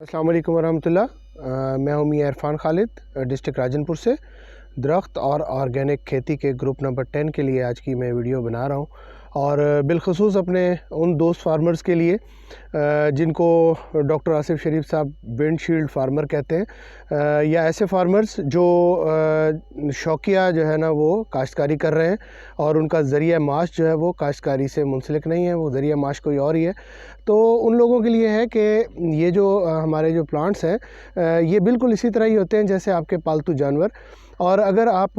अस्सलाम वालेकुम वरहमतुल्लाह। मैं हूं मियां इरफान खालिद, डिस्ट्रिक्ट राजनपुर से। दरख्त और ऑर्गेनिक खेती के ग्रुप नंबर 10 के लिए आज की मैं वीडियो बना रहा हूं, और बिलखसूस अपने उन दोस्त फार्मर्स के लिए जिनको डॉक्टर आसिफ शरीफ साहब विंडशील्ड फार्मर कहते हैं, या ऐसे फार्मर्स जो शौकिया जो है ना वो काश्तकारी कर रहे हैं और उनका ज़रिया माश जो है वो काश्तकारी से मुंसलिक नहीं है, वो ज़रिया माश कोई और ही है। तो उन लोगों के लिए है कि ये जो हमारे जो प्लांट्स हैं ये बिल्कुल इसी तरह ही होते हैं जैसे आपके पालतू जानवर। और अगर आप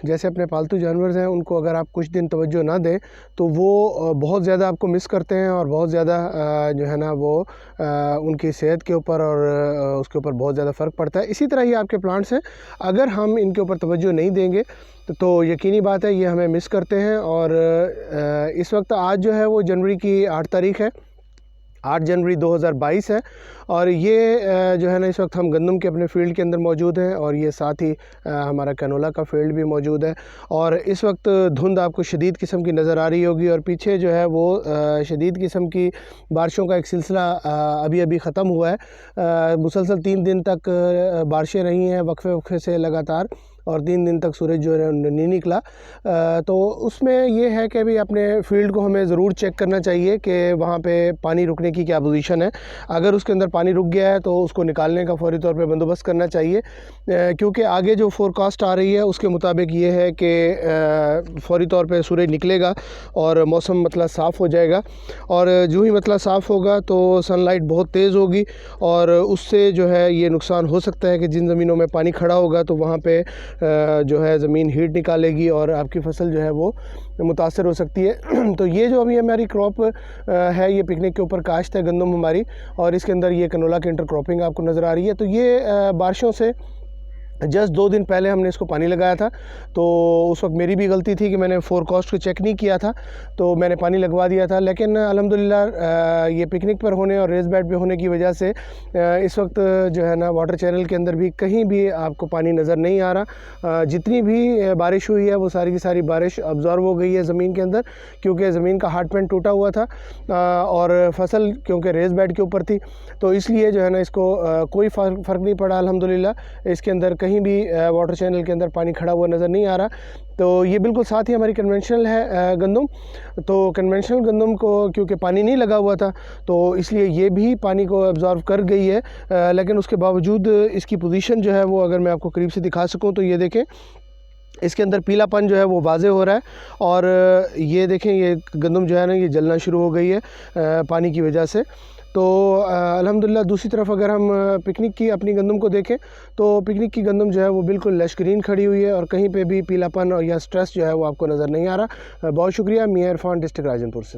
जैसे अपने पालतू जानवर हैं उनको अगर आप कुछ दिन तवज्जो ना दें तो वो बहुत ज़्यादा आपको मिस करते हैं, और बहुत ज़्यादा जो है ना वो उनकी सेहत के ऊपर और उसके ऊपर बहुत ज़्यादा फ़र्क पड़ता है। इसी तरह ही आपके प्लांट्स हैं, अगर हम इनके ऊपर तवज्जो नहीं देंगे तो यकीनी बात है ये हमें मिस करते हैं। और इस वक्त आज जो है वो जनवरी की 8 तारीख़ है, 8 जनवरी 2022 है, और ये जो है ना इस वक्त हम गंदम के अपने फील्ड के अंदर मौजूद हैं, और ये साथ ही हमारा कैनोला का फील्ड भी मौजूद है। और इस वक्त धुंध आपको शदीद किस्म की नज़र आ रही होगी, और पीछे जो है वो शदीद किस्म की बारिशों का एक सिलसिला अभी अभी ख़त्म हुआ है। मुसलसल 3 दिन तक बारिशें रही हैं वक्फे वक्फे से लगातार, और 3 दिन तक सूरज जो है नहीं निकला। तो उसमें ये है कि अभी अपने फील्ड को हमें ज़रूर चेक करना चाहिए कि वहाँ पे पानी रुकने की क्या पोजीशन है। अगर उसके अंदर पानी रुक गया है तो उसको निकालने का फ़ौरी तौर पे बंदोबस्त करना चाहिए, क्योंकि आगे जो फोरकास्ट आ रही है उसके मुताबिक ये है कि फ़ौरी तौर पे सूरज निकलेगा और मौसम मतलब साफ़ हो जाएगा। और जो ही मतलब साफ़ होगा तो सनलाइट बहुत तेज़ होगी, और उससे जो है ये नुकसान हो सकता है कि जिन ज़मीनों में पानी खड़ा होगा तो वहाँ पे जो है ज़मीन हीट निकालेगी और आपकी फसल जो है वो मुतासर हो सकती है। तो ये जो अभी हमारी क्रॉप है ये पिकनिक के ऊपर काश्त है गंदम हमारी, और इसके अंदर ये कैनोला की इंटरक्रॉपिंग आपको नज़र आ रही है। तो ये बारिशों से जस्ट 2 दिन पहले हमने इसको पानी लगाया था, तो उस वक्त मेरी भी गलती थी कि मैंने फोरकास्ट को चेक नहीं किया था, तो मैंने पानी लगवा दिया था। लेकिन अल्हम्दुलिल्लाह ये पिकनिक पर होने और रेस बेड पे होने की वजह से इस वक्त जो है ना वाटर चैनल के अंदर भी कहीं भी आपको पानी नज़र नहीं आ रहा। जितनी भी बारिश हुई है वो सारी की सारी बारिश अब्ज़ॉर्ब हो गई है ज़मीन के अंदर, क्योंकि ज़मीन का हार्ड पैन टूटा हुआ था, और फसल क्योंकि रेस बेड के ऊपर थी, तो इसलिए जो है ना इसको कोई फ़र्क नहीं पड़ा अल्हम्दुलिल्लाह। इसके अंदर कहीं भी वाटर चैनल के अंदर पानी खड़ा हुआ नज़र नहीं आ रहा। तो ये बिल्कुल साथ ही हमारी कन्वेंशनल है गंदम। तो कन्वेंशनल गंदम को क्योंकि पानी नहीं लगा हुआ था तो इसलिए ये भी पानी को अब्ज़ॉर्ब कर गई है, लेकिन उसके बावजूद इसकी पोजीशन जो है वो अगर मैं आपको करीब से दिखा सकूं तो ये देखें, इसके अंदर पीलापन जो है वो वाज़े हो रहा है। और ये देखें, ये गंदम जो है ना ये जलना शुरू हो गई है पानी की वजह से। तो अल्हम्दुलिल्लाह दूसरी तरफ अगर हम पिकनिक की अपनी गंदम को देखें तो पिकनिक की गंदम जो है वो बिल्कुल लश ग्रीन खड़ी हुई है, और कहीं पे भी पीलापन और या स्ट्रेस जो है वो आपको नज़र नहीं आ रहा। बहुत शुक्रिया। मियां इरफान, डिस्ट्रिक्ट राजनपुर से।